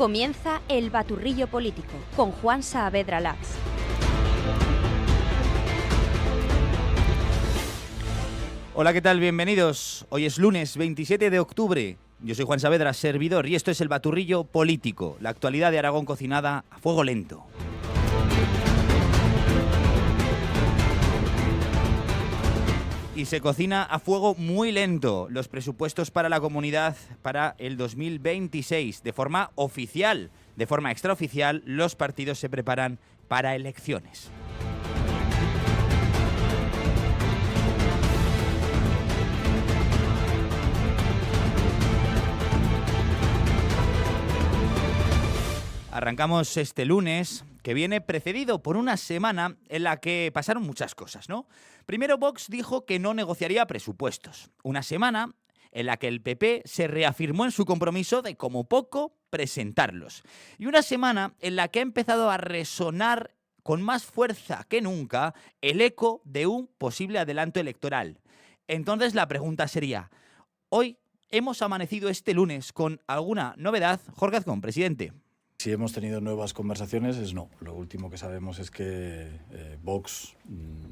Comienza El Baturrillo Político con Juan Saavedra Lax. Hola, ¿qué tal? Bienvenidos. Hoy es lunes 27 de octubre. Yo soy Juan Saavedra, servidor, y esto es El Baturrillo Político, la actualidad de Aragón cocinada a fuego lento. Y se cocina a fuego muy lento los presupuestos para la comunidad para el 2026. De forma oficial, de forma extraoficial, los partidos se preparan para elecciones. Arrancamos este lunes, que viene precedido por una semana en la que pasaron muchas cosas, ¿no? Primero, Vox dijo que no negociaría presupuestos. Una semana en la que el PP se reafirmó en su compromiso de, como poco, presentarlos. Y una semana en la que ha empezado a resonar con más fuerza que nunca el eco de un posible adelanto electoral. Entonces la pregunta sería, ¿hoy hemos amanecido este lunes con alguna novedad? Jorge Azcón, presidente. Si hemos tenido nuevas conversaciones, es no. Lo último que sabemos es que Vox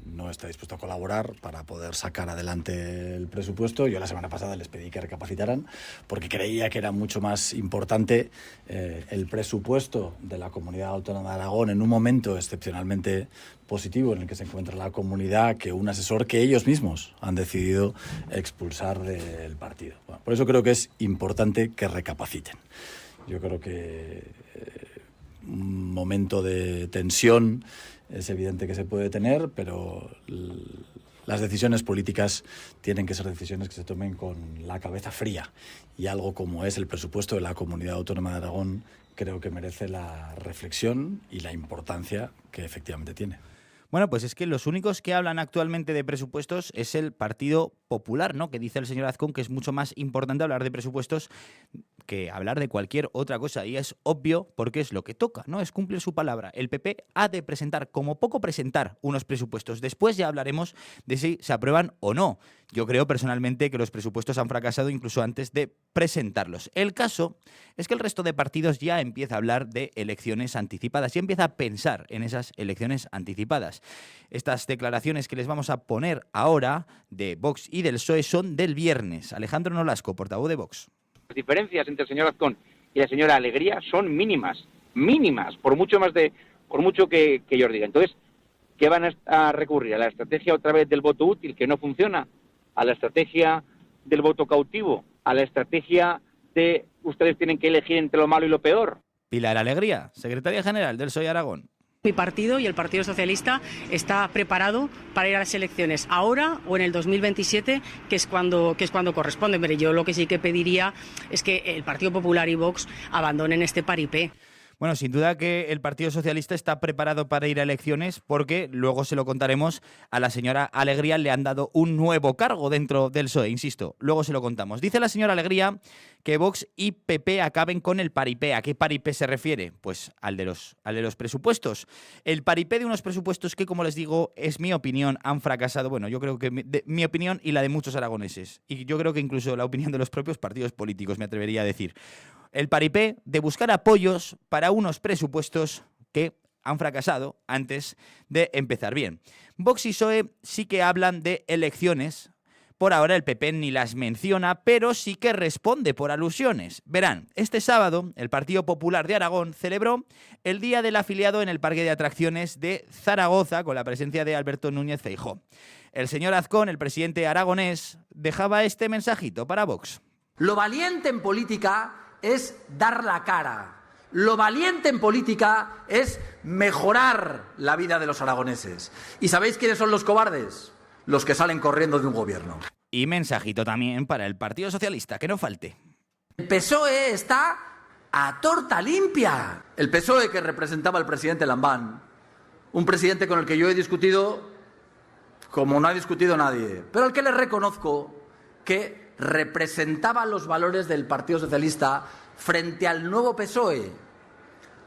no está dispuesto a colaborar para poder sacar adelante el presupuesto. Yo la semana pasada les pedí que recapacitaran porque creía que era mucho más importante el presupuesto de la Comunidad Autónoma de Aragón en un momento excepcionalmente positivo en el que se encuentra la comunidad que un asesor que ellos mismos han decidido expulsar del partido. Bueno, por eso creo que es importante que recapaciten. Yo creo que un momento de tensión es evidente que se puede tener, pero las decisiones políticas tienen que ser decisiones que se tomen con la cabeza fría. Y algo como es el presupuesto de la Comunidad Autónoma de Aragón creo que merece la reflexión y la importancia que efectivamente tiene. Bueno, pues es que los únicos que hablan actualmente de presupuestos es el Partido Popular, ¿no? Que dice el señor Azcón que es mucho más importante hablar de presupuestos que hablar de cualquier otra cosa. Y es obvio porque es lo que toca, ¿no? Es cumplir su palabra. El PP ha de presentar, como poco presentar, unos presupuestos. Después ya hablaremos de si se aprueban o no. Yo creo personalmente que los presupuestos han fracasado incluso antes de presentarlos. El caso es que el resto de partidos ya empieza a hablar de elecciones anticipadas, ya empieza a pensar en esas elecciones anticipadas. Estas declaraciones que les vamos a poner ahora de Vox y del PSOE son del viernes. Alejandro Nolasco, portavoz de Vox. Las diferencias entre el señor Azcón y la señora Alegría son mínimas, por mucho que ellos digan. Entonces, ¿qué van a recurrir? ¿A la estrategia otra vez del voto útil, que no funciona? ¿A la estrategia del voto cautivo? ¿A la estrategia de ustedes tienen que elegir entre lo malo y lo peor? Pilar Alegría, secretaria general del PSOE Aragón. Mi partido y el Partido Socialista está preparado para ir a las elecciones ahora o en el 2027, que es cuando corresponde. Pero yo lo que sí que pediría es que el Partido Popular y Vox abandonen este paripé. Bueno, sin duda que el Partido Socialista está preparado para ir a elecciones porque, luego se lo contaremos, a la señora Alegría le han dado un nuevo cargo dentro del PSOE, insisto, luego se lo contamos. Dice la señora Alegría que Vox y PP acaben con el paripé. ¿A qué paripé se refiere? Pues al de los presupuestos. El paripé de unos presupuestos que, como les digo, es mi opinión, han fracasado. Bueno, yo creo que mi opinión y la de muchos aragoneses. Y yo creo que incluso la opinión de los propios partidos políticos, me atrevería a decir. El paripé de buscar apoyos para unos presupuestos que han fracasado antes de empezar bien. Vox y PSOE sí que hablan de elecciones. Por ahora el PP ni las menciona, pero sí que responde por alusiones. Verán, este sábado el Partido Popular de Aragón celebró el Día del Afiliado en el Parque de Atracciones de Zaragoza con la presencia de Alberto Núñez Feijóo. El señor Azcón, el presidente aragonés, dejaba este mensajito para Vox. Lo valiente en política es dar la cara. Lo valiente en política es mejorar la vida de los aragoneses. ¿Y sabéis quiénes son los cobardes? Los que salen corriendo de un gobierno. Y mensajito también para el Partido Socialista, que no falte. El PSOE está a torta limpia. El PSOE que representaba al presidente Lambán, un presidente con el que yo he discutido como no ha discutido nadie, pero al que le reconozco que representaba los valores del Partido Socialista frente al nuevo PSOE.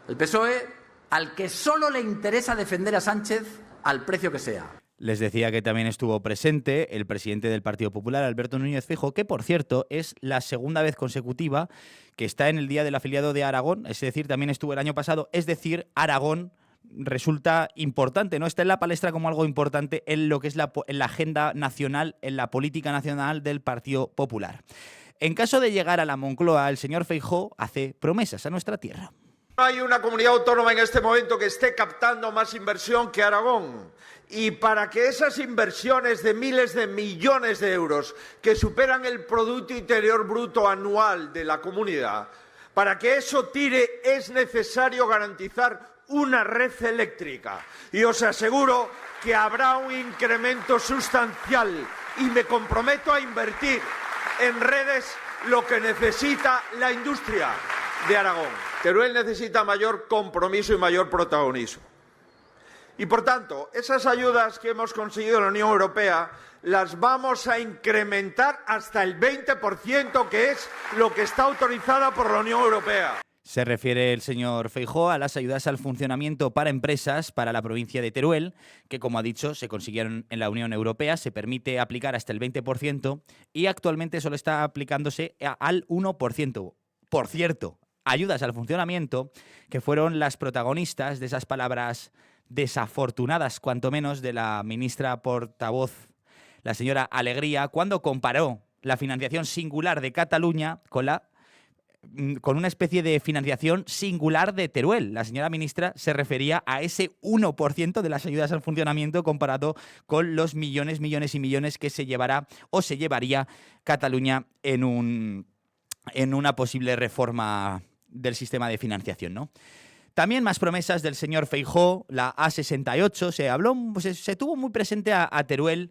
El PSOE al que solo le interesa defender a Sánchez al precio que sea. Les decía que también estuvo presente el presidente del Partido Popular, Alberto Núñez Feijóo, que, por cierto, es la segunda vez consecutiva que está en el Día del Afiliado de Aragón, es decir, también estuvo el año pasado, es decir, Aragón resulta importante, ¿no? Está en la palestra como algo importante en lo que es en la agenda nacional, en la política nacional del Partido Popular. En caso de llegar a la Moncloa, el señor Feijóo hace promesas a nuestra tierra. No hay una comunidad autónoma en este momento que esté captando más inversión que Aragón. Y para que esas inversiones de miles de millones de euros que superan el Producto Interior Bruto anual de la comunidad, para que eso tire es necesario garantizar una red eléctrica. Y os aseguro que habrá un incremento sustancial y me comprometo a invertir en redes lo que necesita la industria de Aragón. Teruel necesita mayor compromiso y mayor protagonismo. Y por tanto, esas ayudas que hemos conseguido en la Unión Europea las vamos a incrementar hasta el 20%, que es lo que está autorizada por la Unión Europea. Se refiere el señor Feijóo a las ayudas al funcionamiento para empresas para la provincia de Teruel, que, como ha dicho, se consiguieron en la Unión Europea, se permite aplicar hasta el 20% y actualmente solo está aplicándose al 1%. Por cierto, ayudas al funcionamiento que fueron las protagonistas de esas palabras desafortunadas, cuanto menos, de la ministra portavoz, la señora Alegría, cuando comparó la financiación singular de Cataluña con una especie de financiación singular de Teruel. La señora ministra se refería a ese 1% de las ayudas al funcionamiento comparado con los millones, millones y millones que se llevará o se llevaría Cataluña en una posible reforma del sistema de financiación, ¿no? También más promesas del señor Feijóo, la A68, se tuvo muy presente a Teruel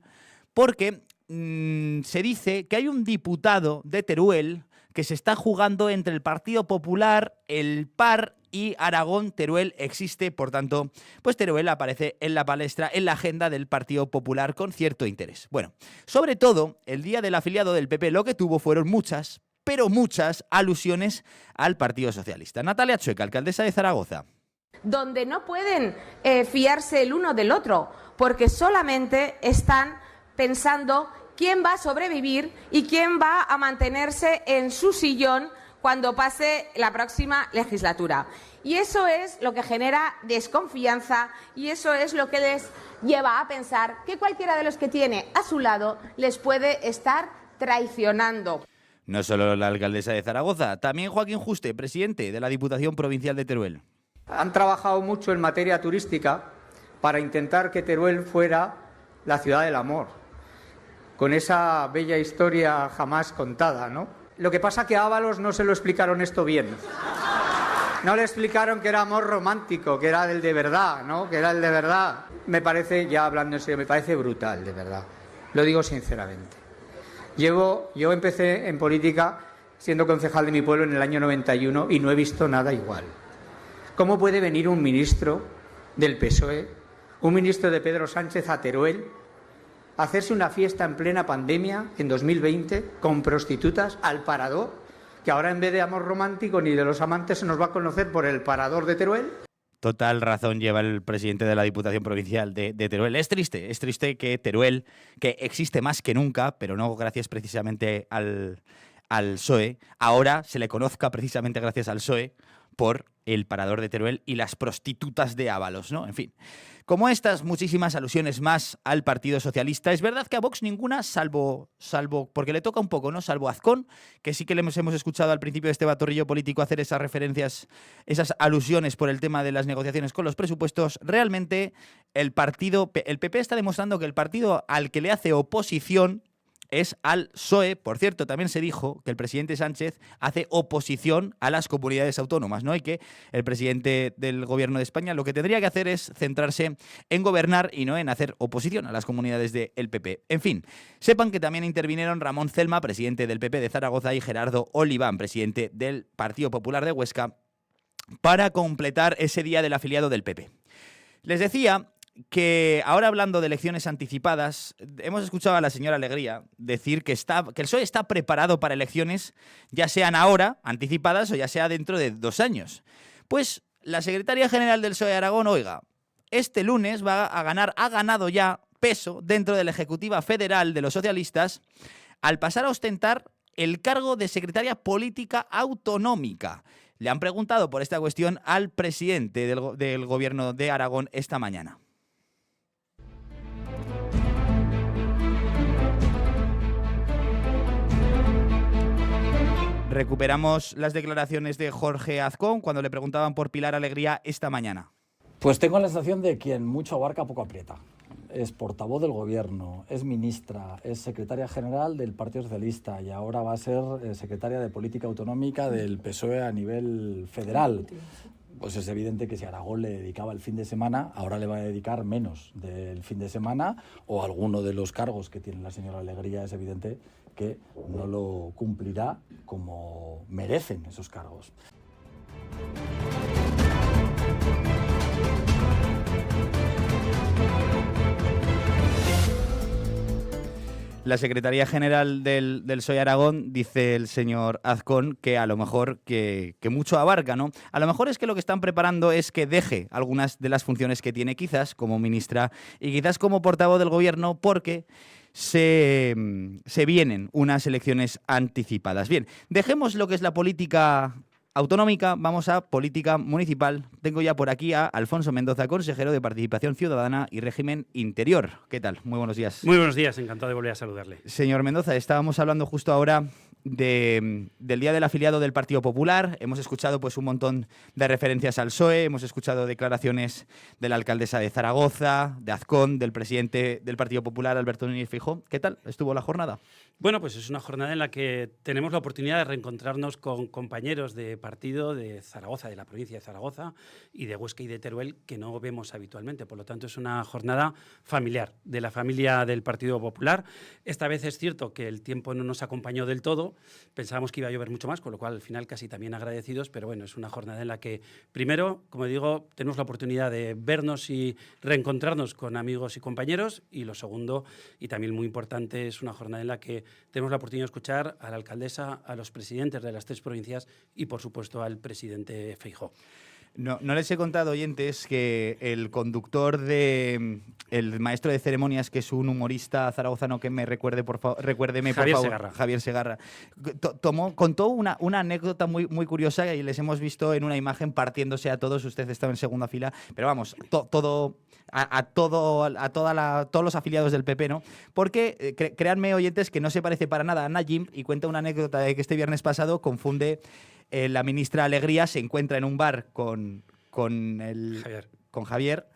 porque se dice que hay un diputado de Teruel que se está jugando entre el Partido Popular, el PAR y Aragón. Teruel existe, por tanto, pues Teruel aparece en la palestra, en la agenda del Partido Popular con cierto interés. Bueno, sobre todo, el día del afiliado del PP lo que tuvo fueron muchas alusiones al Partido Socialista. Natalia Chueca, alcaldesa de Zaragoza. Donde no pueden fiarse el uno del otro, porque solamente están pensando quién va a sobrevivir y quién va a mantenerse en su sillón cuando pase la próxima legislatura. Y eso es lo que genera desconfianza y eso es lo que les lleva a pensar que cualquiera de los que tiene a su lado les puede estar traicionando. No solo la alcaldesa de Zaragoza, también Joaquín Juste, presidente de la Diputación Provincial de Teruel. Han trabajado mucho en materia turística para intentar que Teruel fuera la ciudad del amor, con esa bella historia jamás contada, ¿no? Lo que pasa que a Ábalos no se lo explicaron esto bien. No le explicaron que era amor romántico, que era el de verdad, ¿no? Que era el de verdad. Me parece, ya hablando en serio, me parece brutal, de verdad. Lo digo sinceramente. Yo empecé en política siendo concejal de mi pueblo en el año 91 y no he visto nada igual. ¿Cómo puede venir un ministro del PSOE, un ministro de Pedro Sánchez a Teruel, a hacerse una fiesta en plena pandemia en 2020 con prostitutas al Parador, que ahora en vez de amor romántico ni de los amantes se nos va a conocer por el Parador de Teruel? Total razón lleva el presidente de la Diputación Provincial de Teruel. Es triste que Teruel, que existe más que nunca, pero no gracias precisamente al PSOE, ahora se le conozca precisamente gracias al PSOE por el Parador de Teruel y las prostitutas de Ábalos, ¿no? En fin, como estas, muchísimas alusiones más al Partido Socialista. Es verdad que a Vox ninguna, salvo porque le toca un poco, ¿no? Salvo Azcón, que sí que le hemos escuchado al principio de este batorrillo político hacer esas referencias, esas alusiones por el tema de las negociaciones con los presupuestos. Realmente el PP está demostrando que el partido al que le hace oposición es al PSOE. Por cierto, también se dijo que el presidente Sánchez hace oposición a las comunidades autónomas, ¿no? Y que el presidente del gobierno de España lo que tendría que hacer es centrarse en gobernar y no en hacer oposición a las comunidades del PP. En fin, sepan que también intervinieron Ramón Celma, presidente del PP de Zaragoza, y Gerardo Oliván, presidente del Partido Popular de Huesca, para completar ese día del afiliado del PP. Les decía que ahora, hablando de elecciones anticipadas, hemos escuchado a la señora Alegría decir que el PSOE está preparado para elecciones, ya sean ahora anticipadas o ya sea dentro de 2 años. Pues la secretaria general del PSOE de Aragón, oiga, este lunes ha ganado ya peso dentro de la Ejecutiva Federal de los socialistas al pasar a ostentar el cargo de secretaria política autonómica. Le han preguntado por esta cuestión al presidente del gobierno de Aragón esta mañana. Recuperamos las declaraciones de Jorge Azcón cuando le preguntaban por Pilar Alegría esta mañana. Pues tengo la sensación de quien mucho abarca poco aprieta. Es portavoz del gobierno, es ministra, es secretaria general del Partido Socialista y ahora va a ser secretaria de Política Autonómica del PSOE a nivel federal. Pues es evidente que si Aragón le dedicaba el fin de semana, ahora le va a dedicar menos del fin de semana, o alguno de los cargos que tiene la señora Alegría es evidente que no lo cumplirá como merecen esos cargos. La Secretaría General del PSOE Aragón, dice el señor Azcón, que a lo mejor que mucho abarca, ¿no? A lo mejor es que lo que están preparando es que deje algunas de las funciones que tiene, quizás como ministra y quizás como portavoz del gobierno, porque se vienen unas elecciones anticipadas. Bien, dejemos lo que es la política autonómica, vamos a política municipal. Tengo ya por aquí a Alfonso Mendoza, consejero de Participación Ciudadana y Régimen Interior. ¿Qué tal? Muy buenos días. Muy buenos días, encantado de volver a saludarle. Señor Mendoza, estábamos hablando justo ahora del Día del Afiliado del Partido Popular. Hemos escuchado pues un montón de referencias al PSOE, hemos escuchado declaraciones de la alcaldesa de Zaragoza, de Azcón, del presidente del Partido Popular, Alberto Núñez Feijóo. ¿Qué tal estuvo la jornada? Bueno, pues es una jornada en la que tenemos la oportunidad de reencontrarnos con compañeros de partido de Zaragoza, de la provincia de Zaragoza y de Huesca y de Teruel, que no vemos habitualmente. Por lo tanto, es una jornada familiar, de la familia del Partido Popular. Esta vez es cierto que el tiempo no nos acompañó del todo. Pensábamos que iba a llover mucho más, con lo cual al final casi también agradecidos, pero bueno, es una jornada en la que primero, como digo, tenemos la oportunidad de vernos y reencontrarnos con amigos y compañeros, y lo segundo, y también muy importante, es una jornada en la que tenemos la oportunidad de escuchar a la alcaldesa, a los presidentes de las 3 provincias y, por supuesto, al presidente Feijóo. No les he contado, oyentes, que el conductor el maestro de ceremonias, que es un humorista zaragozano que me recuerde, recuérdeme, por favor, Segarra. Javier Segarra, contó una anécdota muy, muy curiosa y les hemos visto en una imagen partiéndose a todos. Usted estaba en segunda fila, pero vamos, todos los afiliados del PP, ¿no? Porque créanme, oyentes, que no se parece para nada a Najim, y cuenta una anécdota de que este viernes pasado confunde. La ministra Alegría se encuentra en un bar con Javier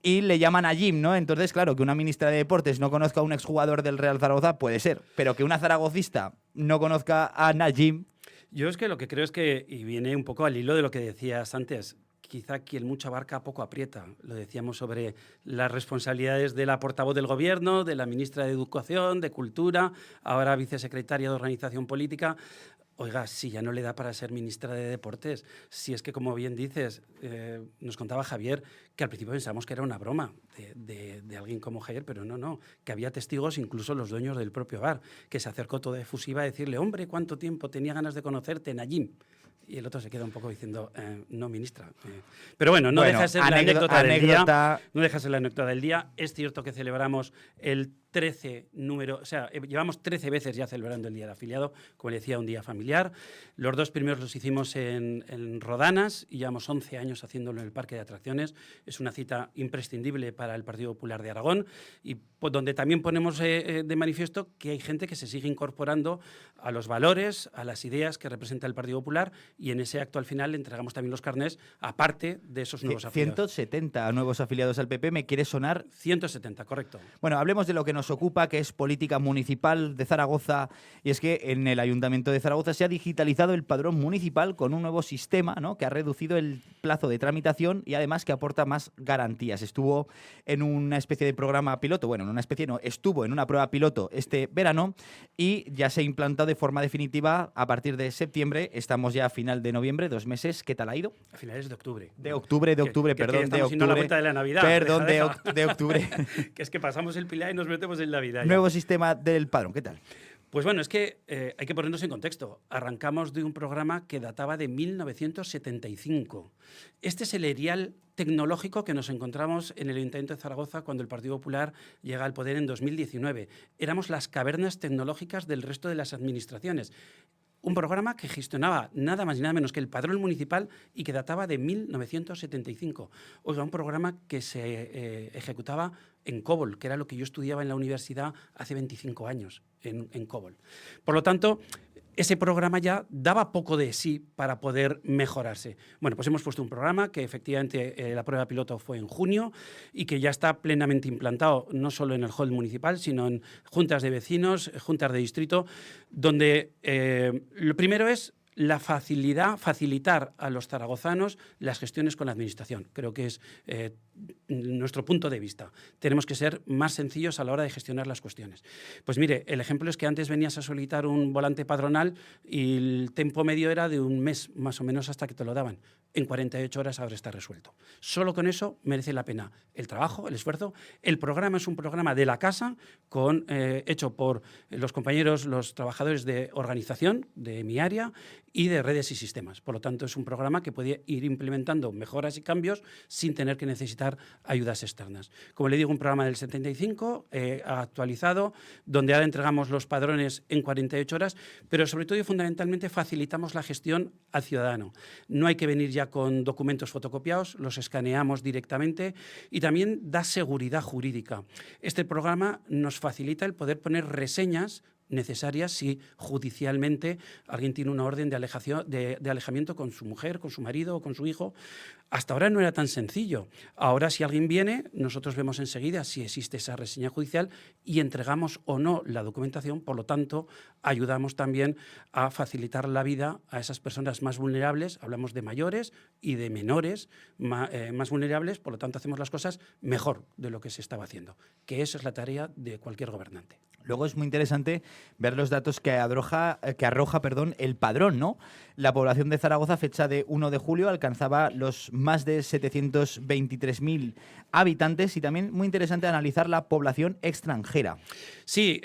y le llaman a Jim, ¿no? Entonces, claro, que una ministra de Deportes no conozca a un exjugador del Real Zaragoza puede ser, pero que una zaragocista no conozca a Najim. Yo es que lo que creo es que, y viene un poco al hilo de lo que decías antes, quizá quien mucho abarca poco aprieta. Lo decíamos sobre las responsabilidades de la portavoz del Gobierno, de la ministra de Educación, de Cultura, ahora vicesecretaria de Organización Política. Oiga, si ya no le da para ser ministra de Deportes, si es que, como bien dices, nos contaba Javier que al principio pensábamos que era una broma de alguien como Javier, pero no, que había testigos, incluso los dueños del propio bar, que se acercó todo efusiva a decirle, hombre, ¿cuánto tiempo tenía ganas de conocerte, Najim? Y el otro se queda un poco diciendo, no, ministra. Pero bueno, no deja de ser la anécdota del día. No deja de ser la anécdota del día. Es cierto que celebramos el 13 número, o sea, llevamos 13 veces ya celebrando el Día del Afiliado, como le decía, un día familiar. Los 2 primeros los hicimos en Rodanas y llevamos 11 años haciéndolo en el Parque de Atracciones. Es una cita imprescindible para el Partido Popular de Aragón y donde también ponemos de manifiesto que hay gente que se sigue incorporando a los valores, a las ideas que representa el Partido Popular, y en ese acto al final le entregamos también los carnés, aparte de esos nuevos afiliados. 170 nuevos afiliados al PP, ¿me quiere sonar? 170, correcto. Bueno, hablemos de lo que nos ocupa, que es política municipal de Zaragoza, y es que en el Ayuntamiento de Zaragoza se ha digitalizado el padrón municipal con un nuevo sistema, ¿no?, que ha reducido el plazo de tramitación y además que aporta más garantías. Estuvo en una especie de programa piloto, bueno, estuvo en una prueba piloto este verano y ya se ha implantado de forma definitiva a partir de septiembre. Estamos ya a final de noviembre, 2 meses. ¿Qué tal ha ido? A finales de octubre. De octubre, perdón, estamos yendo a la vuelta de la Navidad. Perdón, de octubre. Que es que pasamos el Pilar y nos metemos en Navidad. Nuevo sistema del padrón, ¿qué tal? Pues bueno, es que hay que ponernos en contexto. Arrancamos de un programa que databa de 1975. Este es el erial tecnológico que nos encontramos en el Ayuntamiento de Zaragoza cuando el Partido Popular llega al poder en 2019. Éramos las cavernas tecnológicas del resto de las administraciones. Un programa que gestionaba nada más y nada menos que el padrón municipal y que databa de 1975. Oiga, un programa que se ejecutaba en COBOL, que era lo que yo estudiaba en la universidad hace 25 años, en COBOL. Por lo tanto, ese programa ya daba poco de sí para poder mejorarse. Bueno, pues hemos puesto un programa que efectivamente la prueba piloto fue en junio y que ya está plenamente implantado, no solo en el hall municipal, sino en juntas de vecinos, juntas de distrito, donde lo primero es facilitar a los zaragozanos las gestiones con la administración. Creo que es nuestro punto de vista. Tenemos que ser más sencillos a la hora de gestionar las cuestiones. Pues mire, el ejemplo es que antes venías a solicitar un volante padronal y el tiempo medio era de un mes más o menos hasta que te lo daban. En 48 horas ahora está resuelto. Solo con eso merece la pena el trabajo, el esfuerzo. El programa es un programa de la casa hecho por los compañeros, los trabajadores de organización de mi área y de redes y sistemas. Por lo tanto, es un programa que puede ir implementando mejoras y cambios sin tener que necesitar ayudas externas. Como le digo, un programa del 75 actualizado, donde ahora entregamos los padrones en 48 horas, pero sobre todo y fundamentalmente facilitamos la gestión al ciudadano. No hay que venir ya con documentos fotocopiados, los escaneamos directamente y también da seguridad jurídica. Este programa nos facilita el poder poner reseñas necesarias si judicialmente alguien tiene una orden de alejamiento con su mujer, con su marido o con su hijo. Hasta ahora no era tan sencillo. Ahora, si alguien viene, nosotros vemos enseguida si existe esa reseña judicial y entregamos o no la documentación. Por lo tanto, ayudamos también a facilitar la vida a esas personas más vulnerables. Hablamos de mayores y de menores más vulnerables. Por lo tanto, hacemos las cosas mejor de lo que se estaba haciendo, que esa es la tarea de cualquier gobernante. Luego es muy interesante ver los datos que arroja el padrón, ¿no? La población de Zaragoza, a fecha de 1 de julio, alcanzaba los más de 723.000 habitantes y también muy interesante analizar la población extranjera. Sí,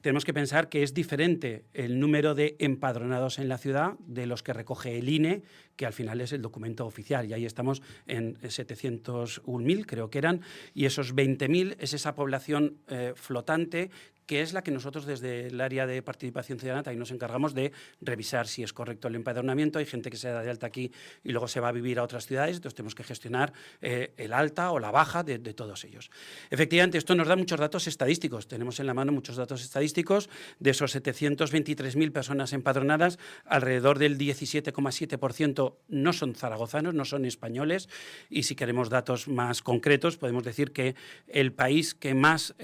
tenemos que pensar que es diferente el número de empadronados en la ciudad de los que recoge el INE, que al final es el documento oficial, y ahí estamos en 701.000, creo que eran, y esos 20.000 es esa población flotante, que es la que nosotros desde el área de participación ciudadana también nos encargamos de revisar si es correcto el empadronamiento. Hay gente que se da de alta aquí y luego se va a vivir a otras ciudades, entonces tenemos que gestionar el alta o la baja de todos ellos. Efectivamente, esto nos da muchos datos estadísticos. Tenemos en la mano muchos datos estadísticos. De esos 723.000 personas empadronadas, alrededor del 17,7% no son zaragozanos, no son españoles, y si queremos datos más concretos, podemos decir que el país que más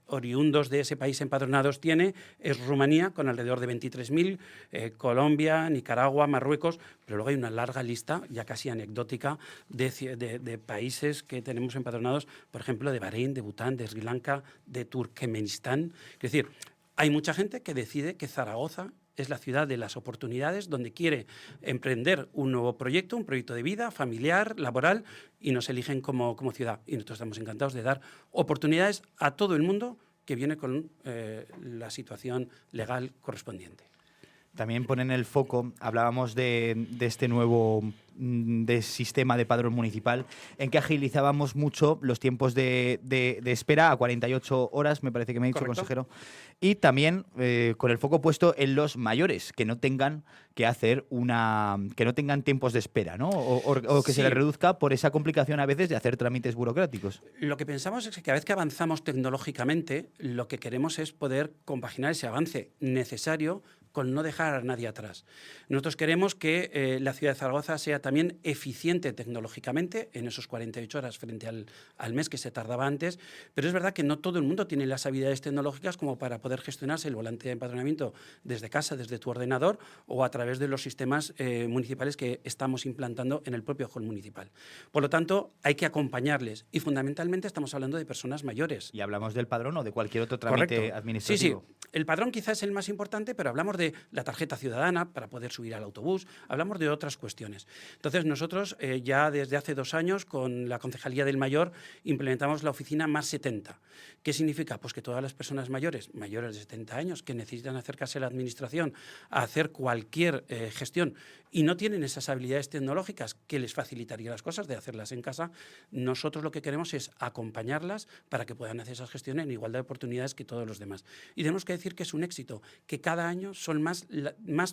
oriundos de ese país empadronados tiene es Rumanía, con alrededor de 23.000, Colombia, Nicaragua, Marruecos, pero luego hay una larga lista, ya casi anecdótica, de países que tenemos empadronados, por ejemplo, de Bahrein, de Bután, de Sri Lanka, de Turkmenistán. Es decir, hay mucha gente que decide que Zaragoza es la ciudad de las oportunidades, donde quiere emprender un nuevo proyecto, un proyecto de vida, familiar, laboral, y nos eligen como ciudad. Y nosotros estamos encantados de dar oportunidades a todo el mundo que viene con la situación legal correspondiente. También ponen el foco, hablábamos de este nuevo sistema de padrón municipal, en que agilizábamos mucho los tiempos de espera a 48 horas, me parece que me ha dicho el consejero, y también con el foco puesto en los mayores, que no tengan que hacer que no tengan tiempos de espera, ¿no? O que se les reduzca por esa complicación a veces de hacer trámites burocráticos. Lo que pensamos es que cada vez que avanzamos tecnológicamente, lo que queremos es poder compaginar ese avance necesario con no dejar a nadie atrás. Nosotros queremos que la ciudad de Zaragoza sea también eficiente tecnológicamente en esos 48 horas frente al mes que se tardaba antes, pero es verdad que no todo el mundo tiene las habilidades tecnológicas como para poder gestionarse el volante de empadronamiento desde casa, desde tu ordenador o a través de los sistemas municipales que estamos implantando en el propio hall municipal. Por lo tanto, hay que acompañarles y fundamentalmente estamos hablando de personas mayores. Y hablamos del padrón o de cualquier otro trámite administrativo. Sí, el padrón quizás es el más importante, pero hablamos de de la tarjeta ciudadana para poder subir al autobús, hablamos de otras cuestiones. Entonces, nosotros ya desde hace 2 años con la Concejalía del Mayor implementamos la oficina Más 70. ¿Qué significa? Pues que todas las personas mayores de 70 años que necesitan acercarse a la administración a hacer cualquier gestión y no tienen esas habilidades tecnológicas que les facilitaría las cosas de hacerlas en casa, nosotros lo que queremos es acompañarlas para que puedan hacer esas gestiones en igualdad de oportunidades que todos los demás. Y tenemos que decir que es un éxito, que cada año son más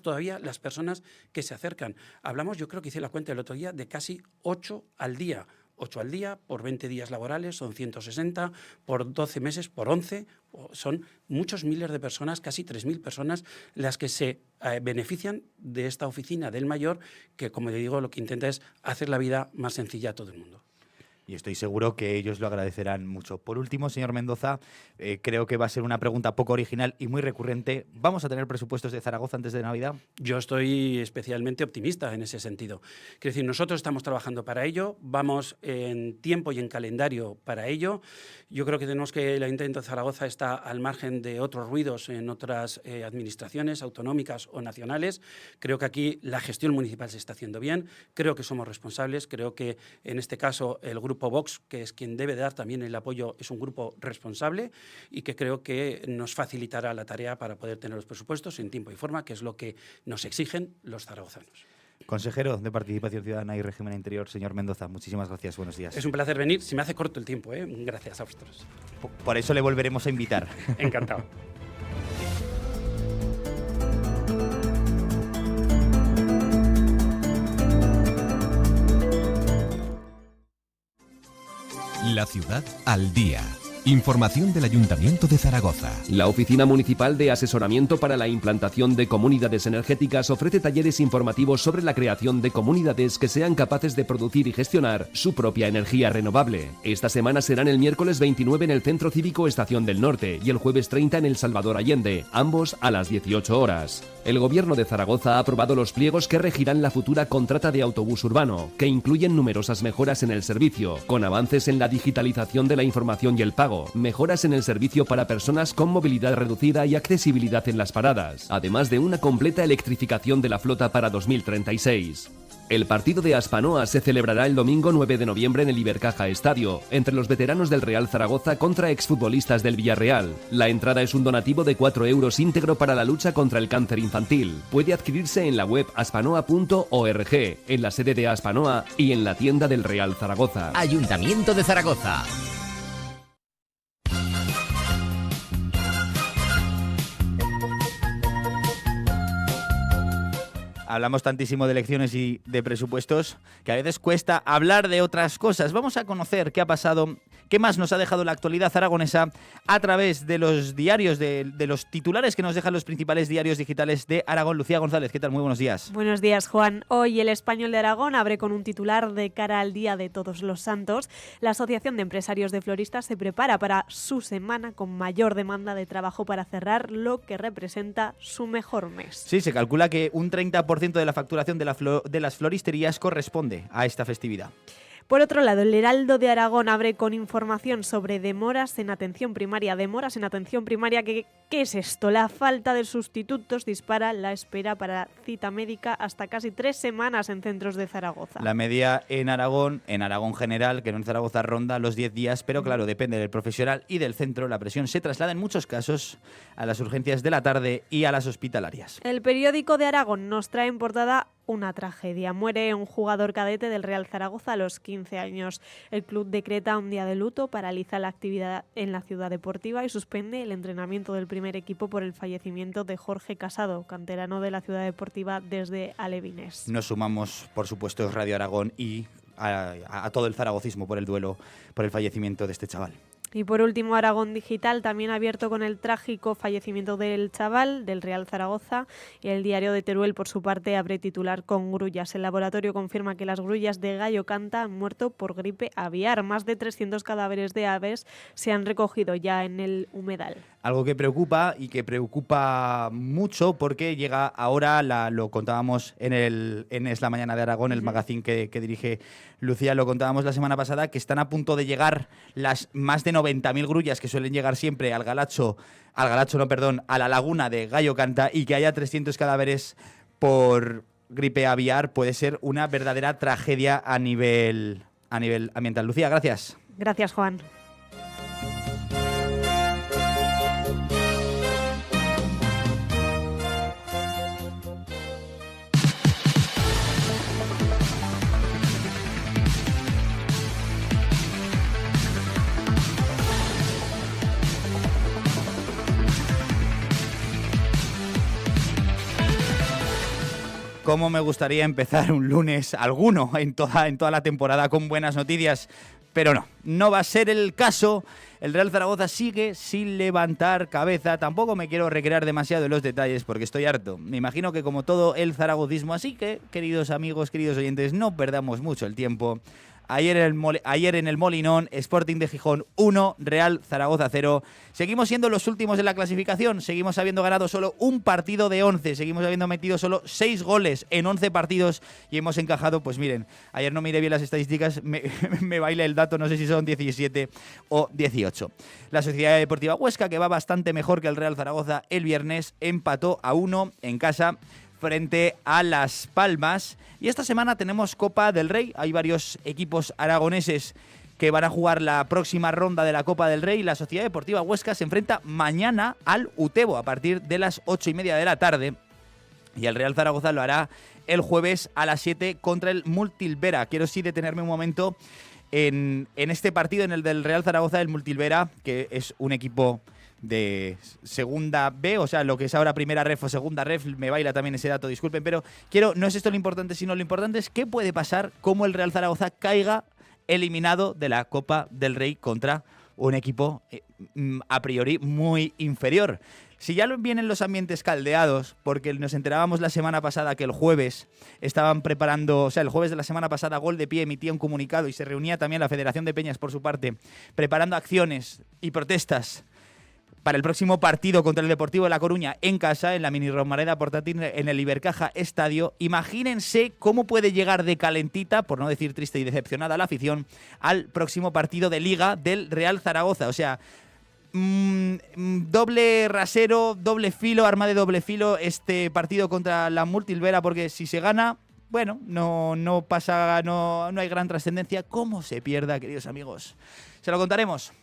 todavía las personas que se acercan. Hablamos, yo creo que hice la cuenta el otro día, de casi 8 al día. 8 al día, por 20 días laborales, son 160, por 12 meses, por 11, son muchos miles de personas, casi 3.000 personas, las que se benefician de esta oficina del mayor, que, como le digo, lo que intenta es hacer la vida más sencilla a todo el mundo. Y estoy seguro que ellos lo agradecerán mucho. Por último, señor Mendoza, creo que va a ser una pregunta poco original y muy recurrente. ¿Vamos a tener presupuestos de Zaragoza antes de Navidad? Yo estoy especialmente optimista en ese sentido. Quiero decir, nosotros estamos trabajando para ello, vamos en tiempo y en calendario para ello. Yo creo que tenemos que el Ayuntamiento de Zaragoza está al margen de otros ruidos en otras administraciones autonómicas o nacionales. Creo que aquí la gestión municipal se está haciendo bien, creo que somos responsables, creo que en este caso el Grupo Vox, que es quien debe dar también el apoyo, es un grupo responsable y que creo que nos facilitará la tarea para poder tener los presupuestos en tiempo y forma, que es lo que nos exigen los zaragozanos. Consejero de Participación Ciudadana y Régimen Interior, señor Mendoza, muchísimas gracias, buenos días. Es un placer venir, se me hace corto el tiempo, gracias a vosotros. Por eso le volveremos a invitar. Encantado. La ciudad al día. Información del Ayuntamiento de Zaragoza. La Oficina Municipal de Asesoramiento para la Implantación de Comunidades Energéticas ofrece talleres informativos sobre la creación de comunidades que sean capaces de producir y gestionar su propia energía renovable. Esta semana serán el miércoles 29 en el Centro Cívico Estación del Norte y el jueves 30 en el Salvador Allende, ambos a las 18 horas. El Gobierno de Zaragoza ha aprobado los pliegos que regirán la futura contrata de autobús urbano, que incluyen numerosas mejoras en el servicio, con avances en la digitalización de la información y el pago, mejoras en el servicio para personas con movilidad reducida y accesibilidad en las paradas, además de una completa electrificación de la flota para 2036. El partido de Aspanoa se celebrará el domingo 9 de noviembre en el Ibercaja Estadio, entre los veteranos del Real Zaragoza contra exfutbolistas del Villarreal. La entrada es un donativo de 4 euros íntegro para la lucha contra el cáncer infantil. Puede adquirirse en la web aspanoa.org, en la sede de Aspanoa y en la tienda del Real Zaragoza. Ayuntamiento de Zaragoza. Hablamos tantísimo de elecciones y de presupuestos que a veces cuesta hablar de otras cosas. Vamos a conocer qué ha pasado, qué más nos ha dejado la actualidad aragonesa a través de los diarios, de los titulares que nos dejan los principales diarios digitales de Aragón. Lucía González, ¿qué tal? Muy buenos días. Buenos días, Juan. Hoy el Español de Aragón abre con un titular de cara al Día de Todos los Santos. La Asociación de Empresarios de Floristas se prepara para su semana con mayor demanda de trabajo para cerrar lo que representa su mejor mes. Sí, se calcula que un 30% de la facturación de las floristerías corresponde a esta festividad. Por otro lado, el Heraldo de Aragón abre con información sobre demoras en atención primaria. Demoras en atención primaria, ¿qué es esto? La falta de sustitutos dispara la espera para cita médica hasta casi 3 semanas en centros de Zaragoza. La media en Aragón general, que no en Zaragoza, ronda los 10 días, pero claro, depende del profesional y del centro. La presión se traslada en muchos casos a las urgencias de la tarde y a las hospitalarias. El Periódico de Aragón nos trae en portada una tragedia. Muere un jugador cadete del Real Zaragoza a los 15 años. El club decreta un día de luto, paraliza la actividad en la ciudad deportiva y suspende el entrenamiento del primer equipo por el fallecimiento de Jorge Casado, canterano de la ciudad deportiva desde Alevines. Nos sumamos, por supuesto, Radio Aragón y a todo el zaragocismo por el duelo, por el fallecimiento de este chaval. Y por último, Aragón Digital, también abierto con el trágico fallecimiento del chaval del Real Zaragoza. Y el diario de Teruel, por su parte, abre titular con grullas. El laboratorio confirma que las grullas de Gallo Canta han muerto por gripe aviar. Más de 300 cadáveres de aves se han recogido ya en el humedal. Algo que preocupa y que preocupa mucho porque llega ahora, lo contábamos en Es la Mañana de Aragón, el magazine que dirige Lucía, lo contábamos la semana pasada, que están a punto de llegar las más de 90.000 grullas que suelen llegar siempre a la laguna de Gallo Canta, y que haya 300 cadáveres por gripe aviar puede ser una verdadera tragedia a nivel ambiental. Lucía, gracias. Gracias, Juan. Cómo me gustaría empezar un lunes alguno en toda la temporada con buenas noticias, pero no va a ser el caso. El Real Zaragoza sigue sin levantar cabeza. Tampoco me quiero recrear demasiado en los detalles porque estoy harto. Me imagino que como todo el zaragocismo, así que, queridos amigos, queridos oyentes, no perdamos mucho el tiempo. Ayer en el Molinón, Sporting de Gijón 1, Real Zaragoza 0. Seguimos siendo los últimos en la clasificación, seguimos habiendo ganado solo un partido de 11, seguimos habiendo metido solo 6 goles en 11 partidos y hemos encajado, pues miren, ayer no miré bien las estadísticas, me baila el dato, no sé si son 17 o 18. La Sociedad Deportiva Huesca, que va bastante mejor que el Real Zaragoza, el viernes empató a 1 en casa frente a Las Palmas. Y esta semana tenemos Copa del Rey. Hay varios equipos aragoneses que van a jugar la próxima ronda de la Copa del Rey. La Sociedad Deportiva Huesca se enfrenta mañana al Utebo a partir de las 8:30 de la tarde. Y el Real Zaragoza lo hará el jueves a las 7 contra el Multilvera. Quiero sí detenerme un momento en este partido, en el del Real Zaragoza, el Multilvera, que es un equipo de segunda B, o sea, lo que es ahora primera ref o segunda ref, me baila también ese dato, disculpen, pero no es esto lo importante, sino lo importante es qué puede pasar, cómo el Real Zaragoza caiga eliminado de la Copa del Rey contra un equipo a priori muy inferior. Si ya vienen los ambientes caldeados, porque nos enterábamos la semana pasada que el jueves estaban preparando, o sea, el jueves de la semana pasada Gol de Pie emitía un comunicado y se reunía también la Federación de Peñas por su parte, preparando acciones y protestas para el próximo partido contra el Deportivo de La Coruña en casa, en la mini Romareda portátil en el Ibercaja Estadio. Imagínense cómo puede llegar de calentita, por no decir triste y decepcionada, la afición al próximo partido de Liga del Real Zaragoza. O sea, doble rasero, doble filo, arma de doble filo este partido contra la Multilvera, porque si se gana, bueno, no pasa, no hay gran trascendencia. ¿Cómo se pierda, queridos amigos? Se lo contaremos.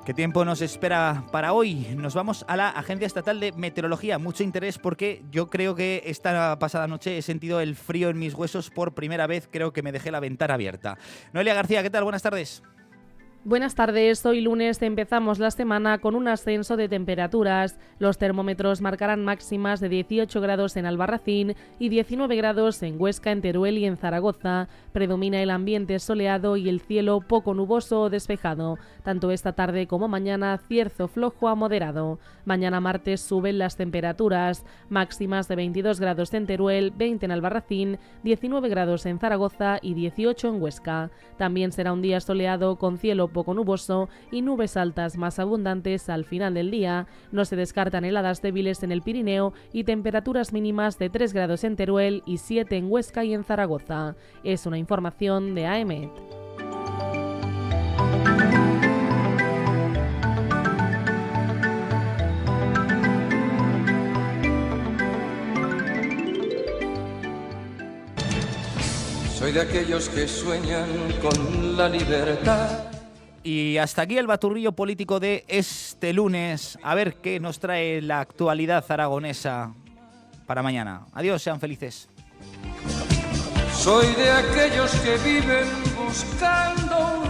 ¿Qué tiempo nos espera para hoy? Nos vamos a la Agencia Estatal de Meteorología. Mucho interés porque yo creo que esta pasada noche he sentido el frío en mis huesos por primera vez. Creo que me dejé la ventana abierta. Noelia García, ¿qué tal? Buenas tardes. Buenas tardes, hoy lunes empezamos la semana con un ascenso de temperaturas. Los termómetros marcarán máximas de 18 grados en Albarracín y 19 grados en Huesca, en Teruel y en Zaragoza. Predomina el ambiente soleado y el cielo poco nuboso o despejado. Tanto esta tarde como mañana, cierzo flojo a moderado. Mañana martes suben las temperaturas, máximas de 22 grados en Teruel, 20 en Albarracín, 19 grados en Zaragoza y 18 en Huesca. También será un día soleado con cielo poco nuboso y nubes altas más abundantes al final del día. No se descartan heladas débiles en el Pirineo y temperaturas mínimas de 3 grados en Teruel y 7 en Huesca y en Zaragoza. Es una información de AEMET. Soy de aquellos que sueñan con la libertad. Y hasta aquí el baturrillo político de este lunes. A ver qué nos trae la actualidad aragonesa para mañana. Adiós, sean felices. Soy de aquellos que viven buscando un